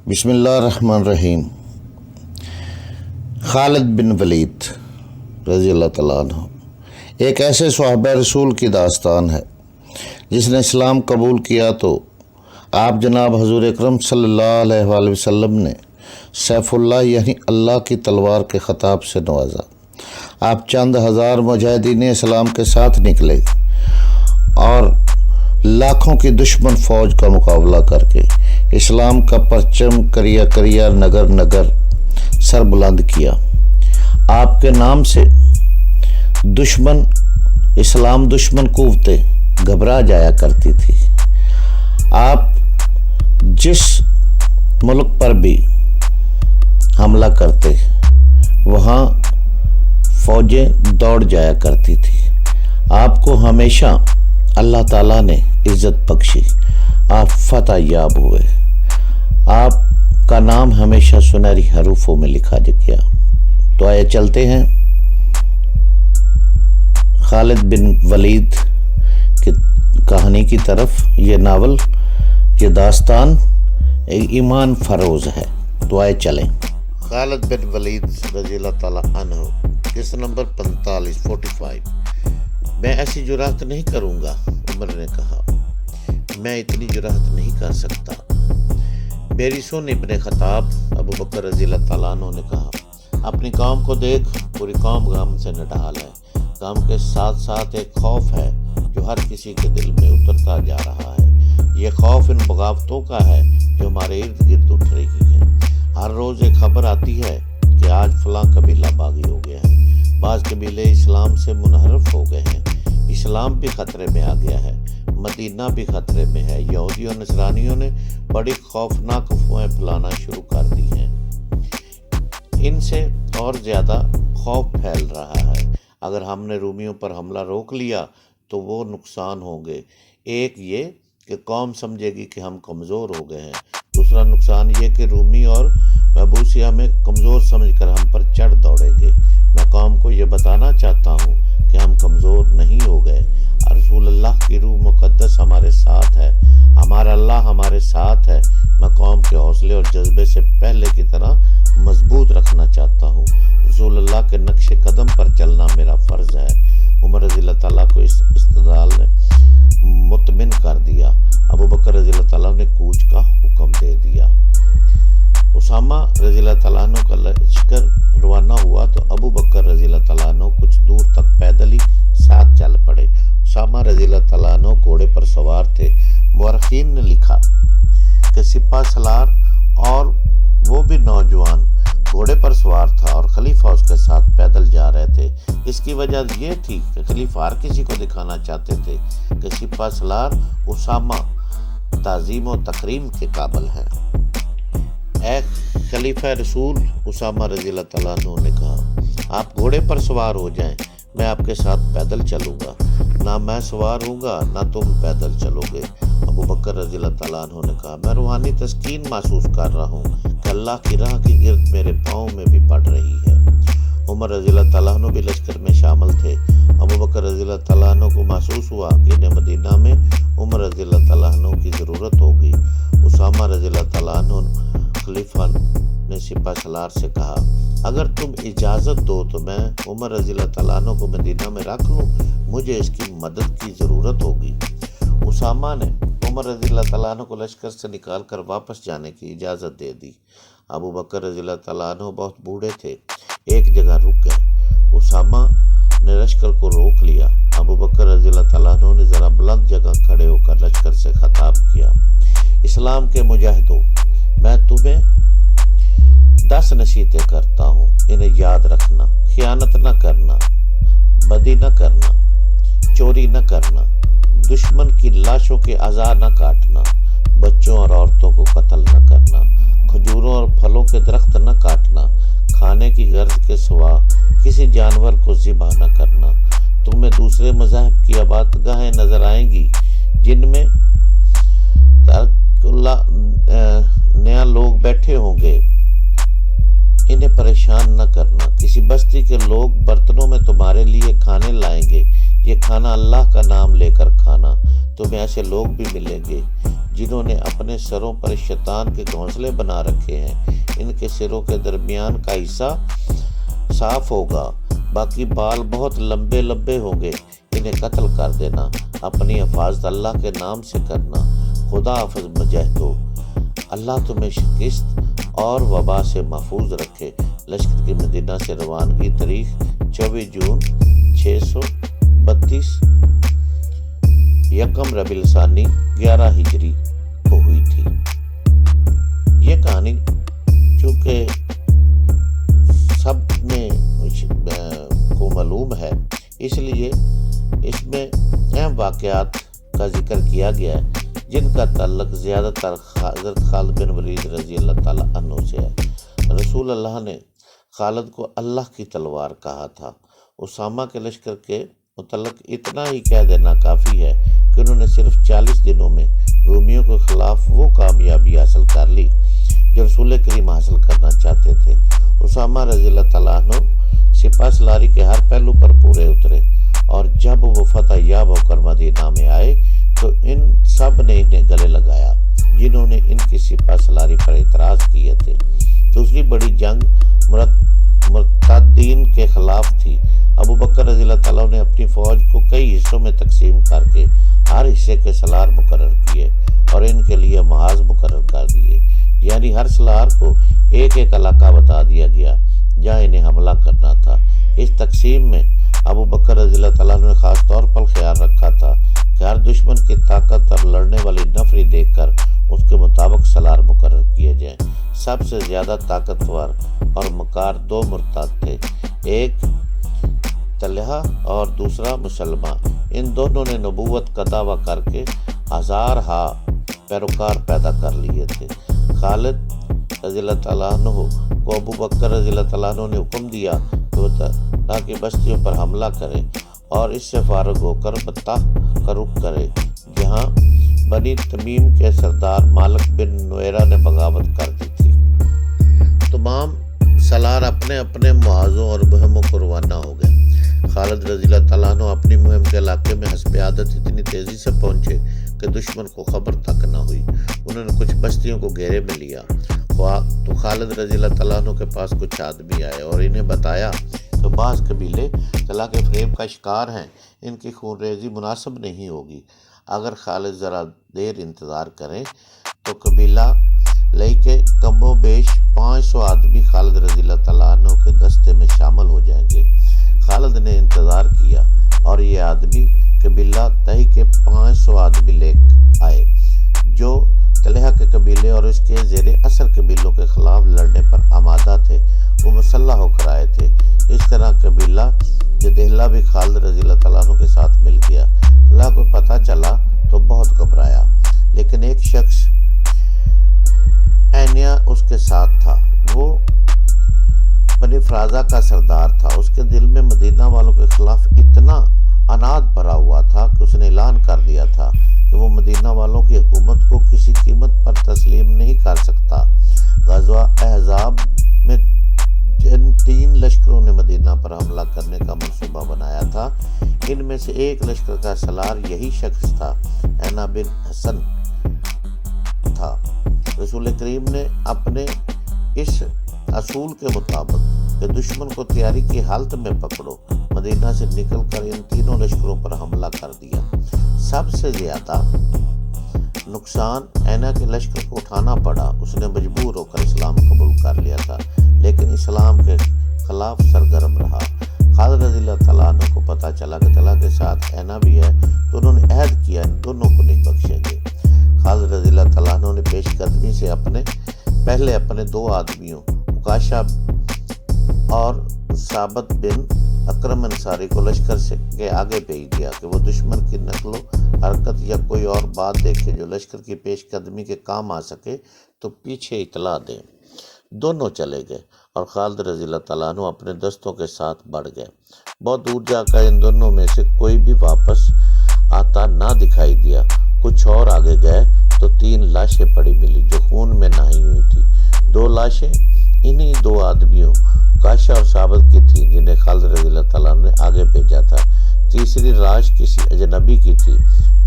بسم اللہ الرحمن الرحیم۔ خالد بن ولید رضی اللہ تعالیٰ عنہ ایک ایسے صحابہ رسول کی داستان ہے جس نے اسلام قبول کیا تو آپ جناب حضور اکرم صلی اللہ علیہ وآلہ وسلم نے سیف اللہ یعنی اللہ کی تلوار کے خطاب سے نوازا۔ آپ چند ہزار مجاہدین اسلام کے ساتھ نکلے اور لاکھوں کی دشمن فوج کا مقابلہ کر کے اسلام کا پرچم کریا کریا نگر نگر سر بلند کیا۔ آپ کے نام سے اسلام دشمن قوتیں گھبرا جایا کرتی تھی۔ آپ جس ملک پر بھی حملہ کرتے وہاں فوجیں دوڑ جایا کرتی تھی۔ آپ کو ہمیشہ اللہ تعالیٰ نے عزت بخشی، آپ فتح یاب ہوئے، آپ کا نام ہمیشہ سنہری حروفوں میں لکھا گیا۔ تو آئے چلتے ہیں خالد بن ولید کی کہانی کی طرف۔ یہ ناول، یہ داستان ایمان فروز ہے۔ تو آئے چلیں۔ خالد بن ولید رضی اللہ تعالیٰ عنہ، قسط نمبر 45۔ میں ایسی جرات نہیں کروں گا، عمر نے کہا، میں اتنی جرات نہیں کر سکتا۔ میری سن ابن خطاب، ابو بکر رضی اللہ تعالیٰ عنہ نے کہا، اپنی قوم کو دیکھ، پوری قوم غم سے نڈھال ہے۔ غم کے ساتھ ساتھ ایک خوف ہے جو ہر کسی کے دل میں اترتا جا رہا ہے۔ یہ خوف ان بغاوتوں کا ہے جو ہمارے ارد گرد اٹھ رہی ہے۔ ہر روز ایک خبر آتی ہے کہ آج فلاں قبیلہ باغی ہو گیا ہے، بعض قبیلے اسلام سے منحرف ہو گئے ہیں، اسلام بھی خطرے میں آ گیا ہے، مدینہ بھی خطرے میں ہے۔ یہودیوں اور نصرانیوں نے بڑی خوفناک افواہیں پھیلانا شروع کر دی ہیں۔ ان سے اور زیادہ خوف پھیل رہا ہے۔ اگر ہم نے رومیوں پر حملہ روک لیا تو وہ نقصان ہوں گے۔ ایک یہ کہ قوم سمجھے گی کہ ہم کمزور ہو گئے ہیں، دوسرا نقصان یہ کہ رومی اور مبوسی ہمیں کمزور سمجھ کر ہم پر چڑھ دوڑیں گے۔ میں قوم کو یہ بتانا چاہتا ہوں کہ ہم کمزور نہیں ہو گئے۔ رسول اللہ کی روح مقدس ہمارے ساتھ ہے، ہمارا اللہ ہمارے ساتھ ہے۔ میں قوم کے حوصلے اور جذبے سے پہلے کی طرح مضبوط رکھنا چاہتا ہوں۔ رسول اللہ کے نقش قدم پر چلنا میرا فرض ہے۔ عمر رضی اللہ تعالیٰ کو اس استدلال نے مطمئن کر دیا۔ ابو بکر رضی اللہ تعالیٰ نے کوچ کا حکم دے دیا۔ اسامہ رضی اللہ تعالیٰ عنہ کا لشکر روانہ ہوا تو ابو بکر رضی اللہ تعالیٰ عنہ کچھ دور تک پیدل ہی ساتھ چل پڑے۔ اسامہ رضی اللہ تعالیٰ عنہ گھوڑے پر سوار تھے۔ مورخین نے لکھا کہ سپہ سالار اور وہ بھی نوجوان گھوڑے پر سوار تھا اور خلیفہ اس کے ساتھ پیدل جا رہے تھے۔ اس کی وجہ یہ تھی کہ خلیفہ ہر کسی کو دکھانا چاہتے تھے کہ سپہ سالار اسامہ تعظیم و تکریم کے قابل ہیں۔ اے خلیفہ رسول، اسامہ رضی اللہ تعالیٰ عنہ نے کہا، آپ گھوڑے پر سوار ہو جائیں، میں آپ کے ساتھ پیدل چلوں گا۔ نہ میں سوار ہوں گا نہ تم پیدل چلو گے۔ ابو بکر رضی اللہ تعالیٰ عنہ نے کہا، میں روحانی تسکین محسوس کر رہا ہوں کہ اللہ کی راہ کی گرد میرے پاؤں میں بھی بڑھ رہی ہے۔ عمر رضی اللہ تعالیٰ عنہ بھی لشکر میں شامل تھے۔ ابو بکر رضی اللہ تعالیٰ عنہ کو محسوس ہوا کہ انہیں مدینہ میں عمر رضی اللہ تعالیٰ عنہ کی ضرورت ہوگی۔ اسامہ رضی اللہ تعالیٰ عنہ خلیفہ نے سپہ سالار سے کہا، اگر تم اجازت دو تو میں عمر رضی اللہ تعالیٰ عنہ کو مدینہ میں رکھ لوں، مجھے اس کی مدد کی ضرورت ہوگی۔ اسامہ نے عمر رضی اللہ تعالیٰ عنہ کو لشکر سے نکال کر واپس جانے کی اجازت دے دی۔ ابو بکر رضی اللہ تعالیٰ عنہ بہت بوڑھے تھے، ایک جگہ رک گئے۔ اسامہ نے لشکر کو روک لیا۔ ابو بکر رضی اللہ تعالیٰ عنہ نے ذرا بلند جگہ کھڑے ہو کر لشکر سے خطاب کیا، اسلام کے مجاہدوں، میں تمہیں 10 نصیحتیں کرتا ہوں، انہیں یاد رکھنا۔ خیانت نہ کرنا، بدی نہ کرنا، چوری نہ کرنا، دشمن کی لاشوں کے اعضاء نہ کاٹنا، بچوں اور عورتوں کو قتل نہ کرنا، کھجوروں اور پھلوں کے درخت نہ کاٹنا، کھانے کی غرض کے سوا کسی جانور کو ذبح نہ کرنا۔ تمہیں دوسرے مذاہب کی عبادتگاہیں نظر آئیں گی جن میں نیا لوگ بیٹھے ہوں گے، انہیں پریشان نہ کرنا۔ کسی بستی کے لوگ برتنوں میں تمہارے لیے کھانے لائیں گے، یہ کھانا اللہ کا نام لے کر کھانا۔ تمہیں ایسے لوگ بھی ملیں گے جنہوں نے اپنے سروں پر شیطان کے گھونسلے بنا رکھے ہیں، ان کے سروں کے درمیان کا حصہ صاف ہوگا، باقی بال بہت لمبے لمبے ہوں گے، انہیں قتل کر دینا، اپنی حفاظت اللہ کے نام سے کرنا، خدا حافظ مجاہدو، اللہ تمہیں شکست اور وبا سے محفوظ رکھے۔ لشکر کی مدینہ سے روانگی تاریخ 24 جون 632 یکم ربیع الثانی 11 ہجری کو ہوئی تھی۔ یہ کہانی چونکہ سب نے کو معلوم ہے، اس لیے اس میں اہم واقعات کا ذکر کیا گیا ہے جن کا تعلق زیادہ تر حضرت خالد بن ولید رضی اللہ تعالیٰ عنہ سے ہے۔ رسول اللہ نے خالد کو اللہ کی تلوار کہا تھا۔ اسامہ کے لشکر کے متعلق اتنا ہی کہہ دینا کافی ہے کہ انہوں نے صرف 40 دنوں میں رومیوں کے خلاف وہ کامیابی حاصل کر لی جو رسول کریم حاصل کرنا چاہتے تھے۔ اسامہ رضی اللہ تعالیٰ عنہ سپہ سالاری کے ہر پہلو پر پورے اترے، اور جب وہ فتح یاب ہو کر مدینہ میں آئے تو ان سب نے انہیں گلے لگایا جنہوں نے ان کی سپہ سالاری پر اعتراض کیے تھے۔ دوسری بڑی جنگ مرتدین کے خلاف تھی۔ ابو بکر رضی اللہ تعالیٰ نے اپنی فوج کو کئی حصوں میں تقسیم کر کے ہر حصے کے سالار مقرر کیے اور ان کے لیے محاذ مقرر کر دیے، یعنی ہر سالار کو ایک ایک علاقہ بتا دیا گیا جہاں انہیں حملہ کرنا تھا۔ اس تقسیم میں ابو بکر رضی اللہ تعالیٰ نے خاص طور پر خیال رکھا تھا کہ ہر دشمن کی طاقت اور لڑنے والی نفری دیکھ کر اس کے مطابق سالار مقرر کیے جائیں۔ سب سے زیادہ طاقتور اور مکار 2 مرتد تھے، ایک طلحہ اور دوسرا مسلمہ۔ ان دونوں نے نبوت کا دعویٰ کر کے 1000 پیروکار پیدا کر لیے تھے۔ خالد رضی اللہ تعالیٰ عنہ کو ابو بکر رضی اللہ تعالیٰ عنہ نے حکم دیا کہ وہ تاکہ بستیوں پر حملہ کرے اور اس سے فارغ ہو کر بطح کا رخ کرے جہاں بنی تمیم کے سردار مالک بن نویرہ نے بغاوت کر دی تھی۔ تمام سالار اپنے اپنے محاذوں اور مہموں کو روانہ ہو گئے۔ خالد رضی اللہ تعالیٰ عنہ اپنی مہم کے علاقے میں حسب عادت اتنی تیزی سے پہنچے کہ دشمن کو خبر تک نہ ہوئی۔ انہوں نے کچھ بستیوں کو گھیرے میں لیا تو خالد رضی اللہ تعالیٰ عنہ کے پاس کچھ آدمی آئے اور انہیں بتایا کہ بعض قبیلے طلاق کے فریب کا شکار ہیں، ان کی خون ریزی مناسب نہیں ہوگی۔ اگر خالد ذرا دیر انتظار کریں تو قبیلہ لئی کے کم و بیش 500 آدمی خالد رضی اللہ تعالیٰ عنہ کے دستے میں شامل ہو جائیں گے۔ خالد نے انتظار کیا اور یہ آدمی قبیلہ تہی کے 500 آدمی لے آئے جو طلحہ کے قبیلے اور اس کے زیر اثر قبیلوں کے خلاف لڑنے پر آمادہ تھے۔ وہ مسلح ہو کر آئے تھے۔ اس طرح قبیلہ جدیلہ بھی خالد رضی اللہ تعالیٰ عنہ کے ساتھ مل گیا۔ طلحہ کو پتہ چلا تو بہت گھبرایا، لیکن ایک شخص اینیا اس کے ساتھ تھا۔ وہ بنی فرازہ کا سردار تھا۔ اس کے دل میں مدینہ والوں کے خلاف اتنا عناد بھرا ہوا تھا کہ اس نے اعلان کر دیا تھا کہ وہ مدینہ والوں کی حکومت کو کسی قیمت پر تسلیم نہیں کر سکتا۔ غزوہ احزاب میں جن 3 لشکروں نے مدینہ پر حملہ کرنے کا منصوبہ بنایا تھا، ان میں سے ایک لشکر کا سالار یہی شخص تھا، عینہ بن حسن تھا۔ رسول کریم نے اپنے اس اصول کے مطابق کہ دشمن کو تیاری کی حالت میں پکڑو، مدینہ سے نکل کر ان 3 لشکروں پر حملہ کر دیا۔ سب سے زیادہ نقصان عینہ کے لشکر کو اٹھانا پڑا۔ اس نے مجبور ہو کر اسلام قبول کر لیا تھا، لیکن اسلام کے خلاف سرگرم رہا۔ خالد رضی اللہ تعالیٰ عنہ کو پتہ چلا کہ طلحہ کے ساتھ عینہ بھی ہے تو انہوں نے عہد کیا ان دونوں کو نہیں بخشیں گے۔ خالد رضی اللہ تعالیٰ عنہ نے پیش قدمی سے پہلے اپنے 2 آدمیوں عکاشہ اور ثابت بن اکرم انصاری کو لشکر کے آگے بھیج دیا کہ وہ دشمن کی نقل و حرکت یا کوئی اور بات دیکھے جو لشکر کی پیش قدمی کے کام آ سکے تو پیچھے اطلاع دیں۔ دونوں چلے گئے اور خالد رضی اللہ تعالیٰ عنہ اپنے دستوں کے ساتھ بڑھ گئے۔ بہت دور جا کر ان دونوں میں سے کوئی بھی واپس آتا نہ دکھائی دیا۔ کچھ اور آگے گئے تو 3 لاشیں پڑی ملی جو خون میں نہائی ہوئی تھی۔ 2 لاشیں انہی 2 آدمیوں عکاشہ اور ثابت کی تھی جنہیں خالد رضی اللہ تعالیٰ نے آگے بھیجا تھا۔ تیسری لاش کسی اجنبی کی تھی۔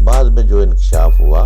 بعد میں جو انکشاف ہوا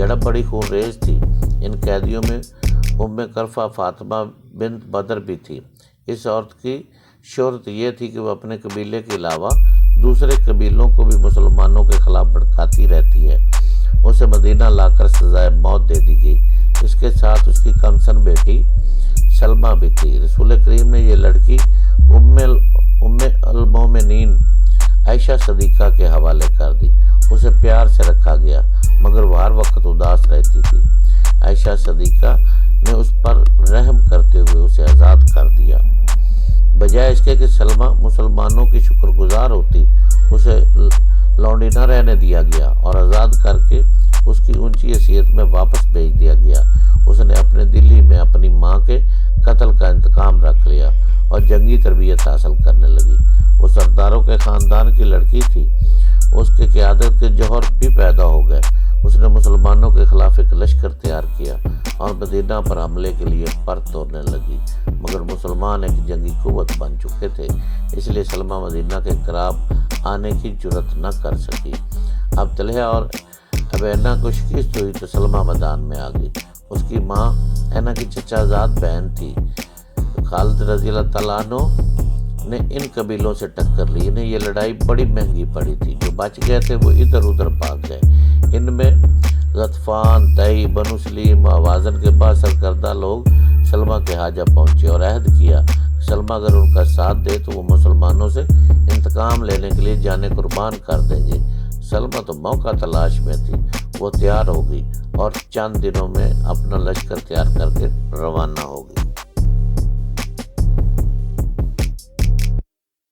جھڑپ بڑی خونریز تھی۔ ان قیدیوں میں کرفہ فاطمہ بنت بدر بھی تھی۔ اس عورت کی شہرت یہ تھی کہ وہ اپنے قبیلے کے علاوہ دوسرے قبیلوں کو بھی مسلمانوں کے خلاف بھڑکاتی رہتی ہے۔ اسے مدینہ لا کر سزائے موت دے دی گئی۔ اس کے ساتھ اس کی کمسن بیٹی سلمہ بھی تھی۔ رسول کریم نے یہ لڑکی ام المومنین عائشہ صدیقہ کے حوالے کر دی۔ اسے پیار سے رکھا گیا مگر وہ ہر وقت اداس رہتی تھی۔ عائشہ صدیقہ نے اس پر رحم کرتے ہوئے اسے آزاد کر دیا۔ بجائے اس کے کہ سلمہ مسلمانوں کی شکر گزار ہوتی، اسے لونڈی نہ رہنے دیا گیا اور آزاد کر کے اس کی اونچی حیثیت میں واپس بھیج دیا گیا۔ اس نے اپنے دلی میں اپنی ماں کے قتل کا انتقام رکھ لیا اور جنگی تربیت حاصل کرنے لگی۔ وہ سرداروں کے خاندان کی لڑکی تھی۔ اس کے قیادت کے جوہر بھی پیدا ہو گئے۔ اس نے مسلمانوں کے خلاف ایک لشکر تیار کیا اور مدینہ پر حملے کے لیے پر توڑنے لگی، مگر مسلمان ایک جنگی قوت بن چکے تھے، اس لیے سلمہ مدینہ کے قریب آنے کی جرأت نہ کر سکی۔ اب طلحہ اور ابینہ کو شکست ہوئی تو سلمہ میدان میں آ گئی۔ اس کی ماں اینا کی چچا زاد بہن تھی۔ خالد رضی اللہ تعالیٰ عنہ نے ان قبیلوں سے ٹکر لی۔ انہیں یہ لڑائی بڑی مہنگی پڑی تھی۔ جو بچ گئے تھے وہ ادھر ادھر بھاگ گئے۔ ان میں غطفان، تئی، بنو سلیم و حوازن کے بعد سرکردہ لوگ سلمہ کے حاجہ پہنچے اور عہد کیا کہ سلمہ اگر ان کا ساتھ دے تو وہ مسلمانوں سے انتقام لینے کے لیے جانیں قربان کر دیں گے۔ سلمہ تو موقع تلاش میں تھی۔ وہ تیار ہو گئی اور چند دنوں میں اپنا لشکر تیار کر کے روانہ ہو گئی۔